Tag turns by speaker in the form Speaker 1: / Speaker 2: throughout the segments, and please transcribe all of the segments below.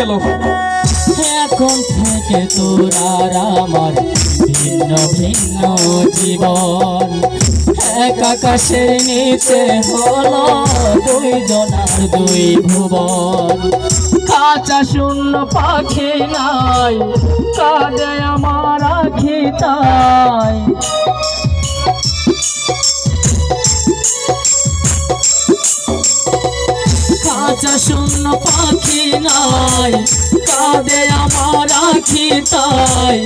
Speaker 1: গেল।
Speaker 2: এখন থেকে তোর আর আমার ভিন্ন ভিন্ন জীবন, এক আকাশের নিচে হলো দুইজনার দুই ভুবন। কাঁচা শূন্য পাখি নাই, কাঁদে আমার আখি তাই। কাঁচা শূন্য পাখি নাই, কাঁদে আমার আখি তাই।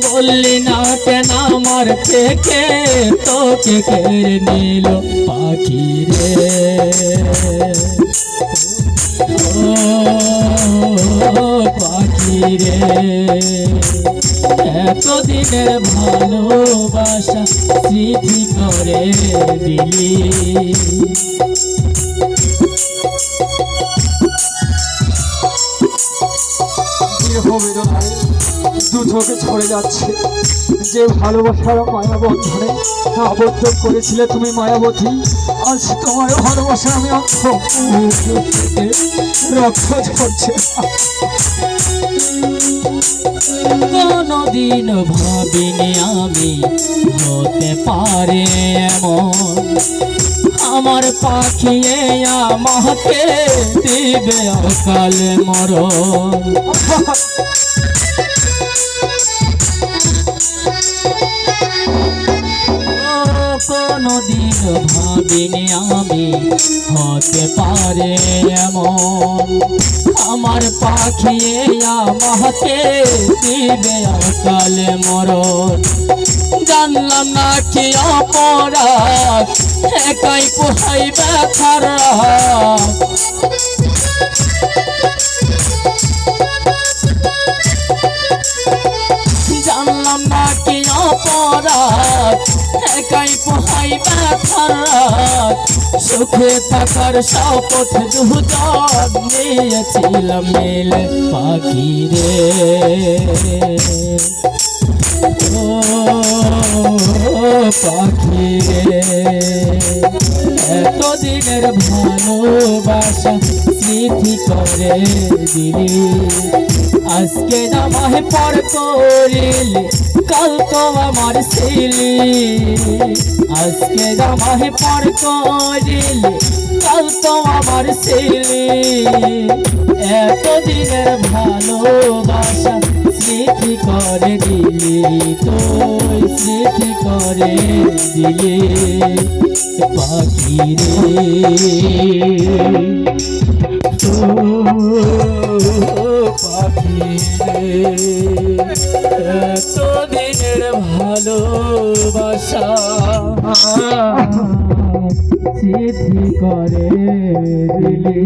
Speaker 2: বললি না কেন আমার থেকে তোকে কেড়ে নিল পাখি রে। ও পাখি রে, এতদিনের ভালোবাসা স্মৃতি করে দিলি।
Speaker 1: দু চোখে ছড়ে যাচ্ছে যে ভালোবাসার মায়াবন্ধনে আবদ্ধ করেছিলে তুমি মায়াবতী, আজ তোমার ভালোবাসা আমি রক্ত ঝরছে।
Speaker 2: কোনদিন ভাবিনি আমি হতে পারে এমন, আমার পাখি আমাকে দিবে অকালে মরণ। কোনদিন ভাবিনি আমি হতে পারে এমন, আমার পাখি আমাকে দিবে অকালে মরণ। জানলাম না কি অপরাধ, একাই পোহাই ব্যথার রাত। জানলাম না কি অপরাধ, একাই পোহাই ব্যথার রাত। সুখে থাকার শপথ দুজন নিয়েছিলাম মিলে পাখি রে। ও পাখি রে, এতদিনের ভালোবাসা স্মৃতি করে দিলি। আজকে আমায় পর করিলি, কাল তো আমার ছিলি। আজকে আমায় পর করিলি, কাল তো আমার ছিলি। এতদিনের ভালোবাসা স্মৃতি করে দিলি, তুই স্মৃতি করে দিলি পাখি রে। পাখি রে, এতদিনের ভালোবাসা স্মৃতি করে দিলি।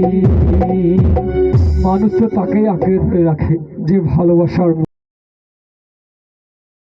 Speaker 1: মানুষ তো তাকেই আঁকড়ে ধরে রাখে যে ভালোবাসার